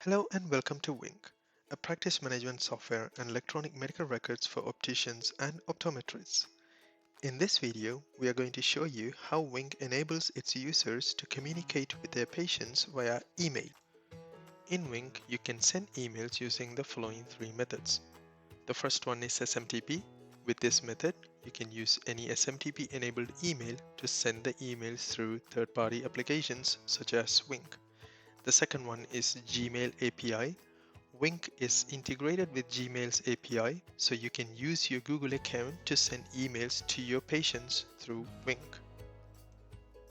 Hello and welcome to Wink, a practice management software and electronic medical records for opticians and optometrists. In this video, we are going to show you how Wink enables its users to communicate with their patients via email. In Wink, you can send emails using the following three methods. The first one is SMTP. With this method, you can use any SMTP enabled email to send the emails through third-party applications such as Wink. The second one is Gmail API. Wink is integrated with Gmail's API, so you can use your Google account to send emails to your patients through Wink.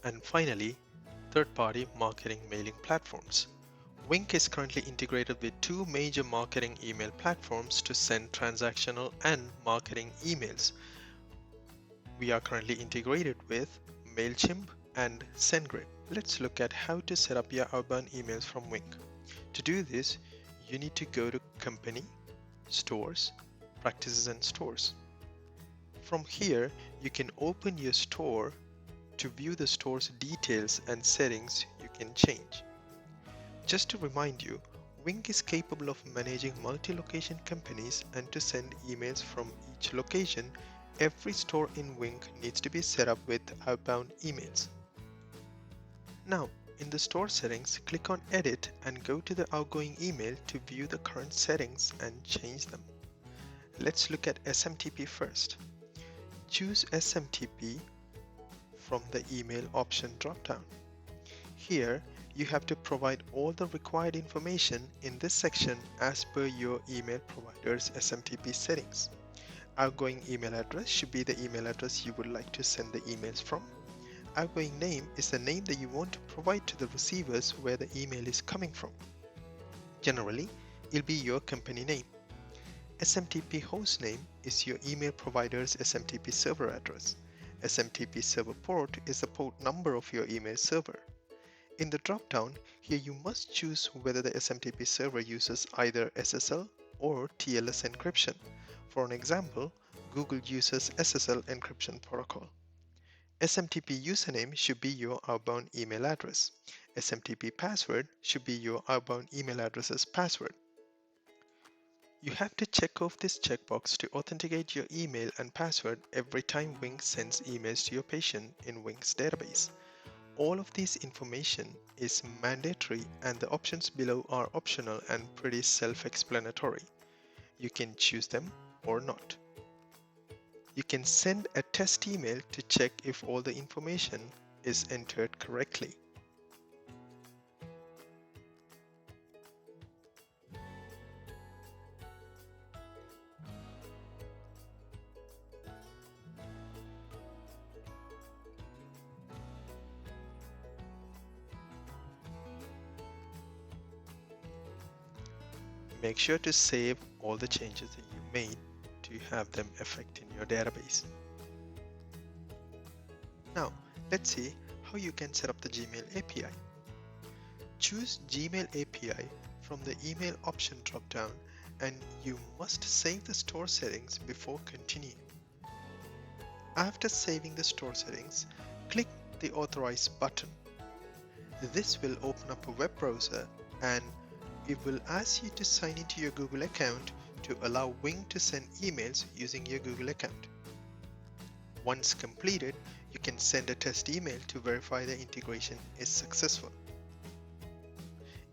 And finally, third-party marketing mailing platforms. Wink is currently integrated with two major marketing email platforms to send transactional and marketing emails. We are currently integrated with MailChimp and SendGrid. Let's look at how to set up your outbound emails from Wink. To do this, you need to go to Company, Stores, Practices and Stores. From here, you can open your store to view the store's details and settings you can change. Just to remind you, Wink is capable of managing multi-location companies, and to send emails from each location, every store in Wink needs to be set up with outbound emails. Now, in the store settings, click on Edit and go to the outgoing email to view the current settings and change them. Let's look at SMTP first. Choose SMTP from the email option dropdown. Here, you have to provide all the required information in this section as per your email provider's SMTP settings. Outgoing email address should be the email address you would like to send the emails from. Outgoing name is the name that you want to provide to the receivers where the email is coming from. Generally, it'll be your company name. SMTP hostname is your email provider's SMTP server address. SMTP server port is the port number of your email server. In the dropdown, here you must choose whether the SMTP server uses either SSL or TLS encryption. For an example, Google uses SSL encryption protocol. SMTP username should be your outbound email address. SMTP password should be your outbound email address's password. You have to check off this checkbox to authenticate your email and password every time Wink sends emails to your patient in Wink's database. All of this information is mandatory, and the options below are optional and pretty self-explanatory. You can choose them or not. You can send a test email to check if all the information is entered correctly. Make sure to save all the changes that you made to have them affect in your database. Now, let's see how you can set up the Gmail API. Choose Gmail API from the email option dropdown, and you must save the store settings before continuing. After saving the store settings, click the Authorize button. This will open up a web browser, and it will ask you to sign into your Google account to allow Wink to send emails using your Google account. Once completed, you can send a test email to verify the integration is successful.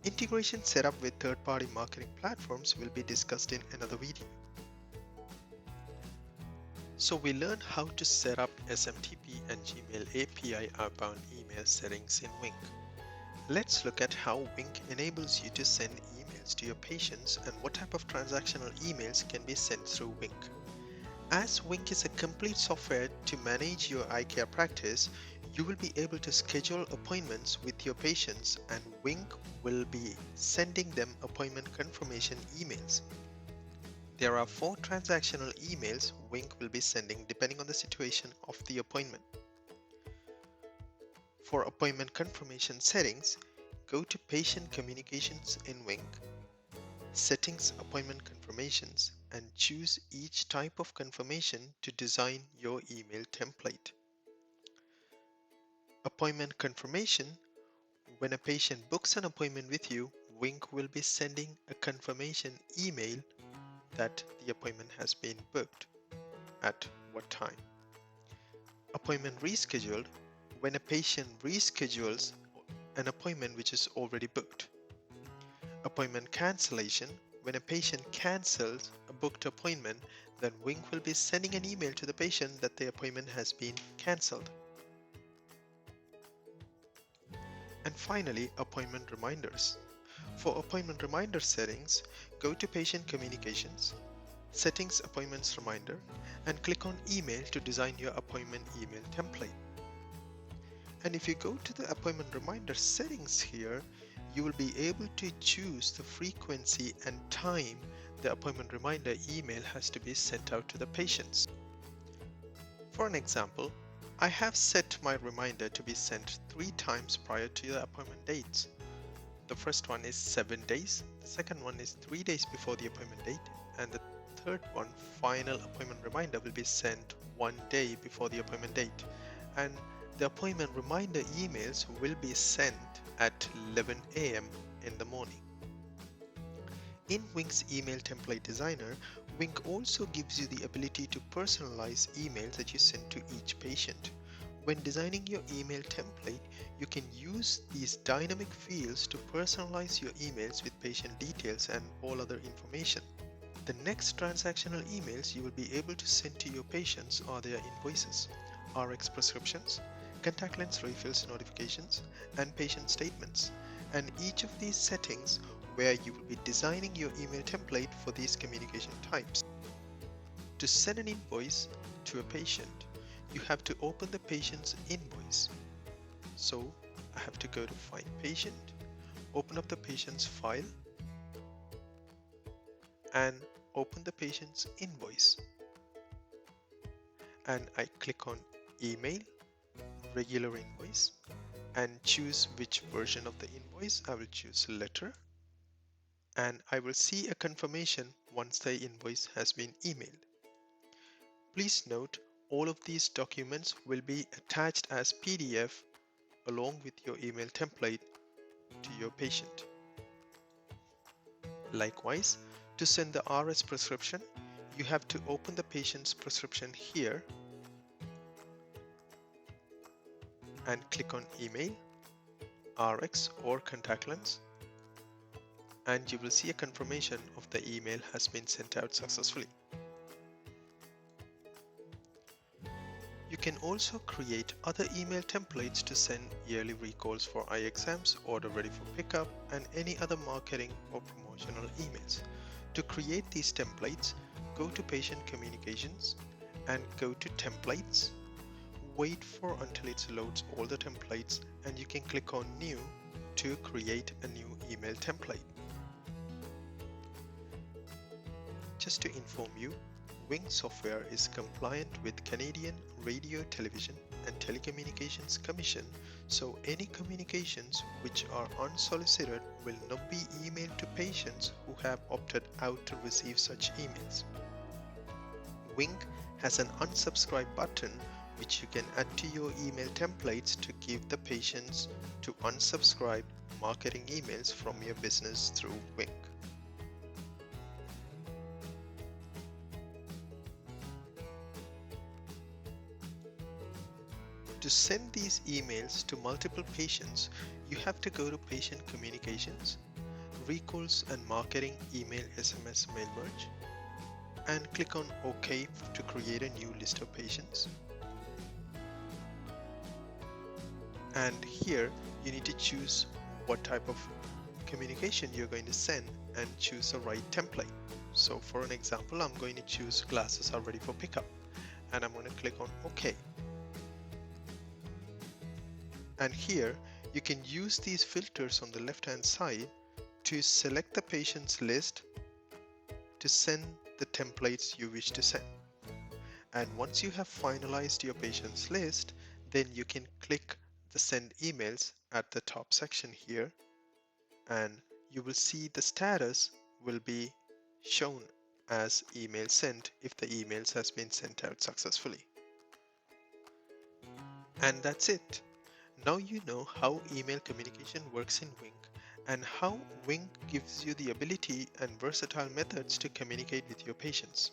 Integration setup with third-party marketing platforms will be discussed in another video. So we learned how to set up SMTP and Gmail API outbound email settings in Wink. Let's look at how Wink enables you to send emails to your patients and what type of transactional emails can be sent through Wink. As Wink is a complete software to manage your eye care practice, you will be able to schedule appointments with your patients, and Wink will be sending them appointment confirmation emails. There are 4 transactional emails Wink will be sending depending on the situation of the appointment. For appointment confirmation settings, go to Patient Communications in Wink, Settings Appointment Confirmations, and choose each type of confirmation to design your email template. Appointment confirmation: when a patient books an appointment with you, Wink will be sending a confirmation email that the appointment has been booked at what time. Appointment rescheduled, when a patient reschedules an appointment which is already booked. Appointment cancellation, when a patient cancels a booked appointment, then Wink will be sending an email to the patient that the appointment has been cancelled. And finally, appointment reminders. For appointment reminder settings, go to Patient Communications, Settings Appointments Reminder, and click on Email to design your appointment email template. And if you go to the appointment reminder settings here, you will be able to choose the frequency and time the appointment reminder email has to be sent out to the patients. For an example, I have set my reminder to be sent 3 times prior to the appointment dates. The first one is 7 days, the second one is 3 days before the appointment date, and the third one, final appointment reminder, will be sent 1 day before the appointment date. And the appointment reminder emails will be sent at 11 a.m. in the morning. In Wink's email template designer, Wink also gives you the ability to personalize emails that you send to each patient. When designing your email template, you can use these dynamic fields to personalize your emails with patient details and all other information. The next transactional emails you will be able to send to your patients are their invoices, RX prescriptions, contact lens refills notifications, and patient statements. And each of these settings where you will be designing your email template for these communication types. To send an invoice to a patient, you have to open the patient's invoice. So I have to go to Find Patient, open up the patient's file, and open the patient's invoice. And I click on Email, Regular Invoice, and choose which version of the invoice. I will choose Letter, and I will see a confirmation once the invoice has been emailed. Please note, all of these documents will be attached as PDF along with your email template to your patient. Likewise, to send the RS prescription, you have to open the patient's prescription here and click on Email, RX or Contact Lens, and you will see a confirmation of the email has been sent out successfully. You can also create other email templates to send yearly recalls for eye exams, order ready for pickup, and any other marketing or promotional emails. To create these templates, go to Patient Communications and go to Templates. Wait for until it loads all the templates, and you can click on New to create a new email template. Just to inform you, Wing software is compliant with Canadian Radio, Television and Telecommunications Commission, so any communications which are unsolicited will not be emailed to patients who have opted out to receive such emails. Wing has an unsubscribe button which you can add to your email templates to give the patients to unsubscribe marketing emails from your business through Wing. To send these emails to multiple patients, you have to go to Patient Communications, Recalls and Marketing Email SMS Mail Merge, and click on OK to create a new list of patients. And here you need to choose what type of communication you're going to send and choose the right template. So for an example, I'm going to choose glasses are ready for pickup, and I'm going to click on OK. And here you can use these filters on the left hand side to select the patient's list to send the templates you wish to send. And once you have finalized your patient's list, then you can click the send emails at the top section here, and you will see the status will be shown as email sent if the emails has been sent out successfully. And that's it. Now you know how email communication works in Wing and how Wing gives you the ability and versatile methods to communicate with your patients.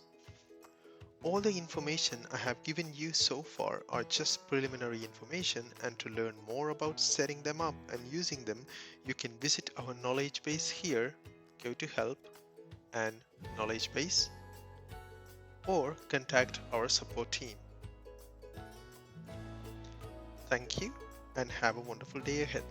All the information I have given you so far are just preliminary information, and to learn more about setting them up and using them, you can visit our knowledge base here, go to Help and Knowledge Base, or contact our support team. Thank you and have a wonderful day ahead.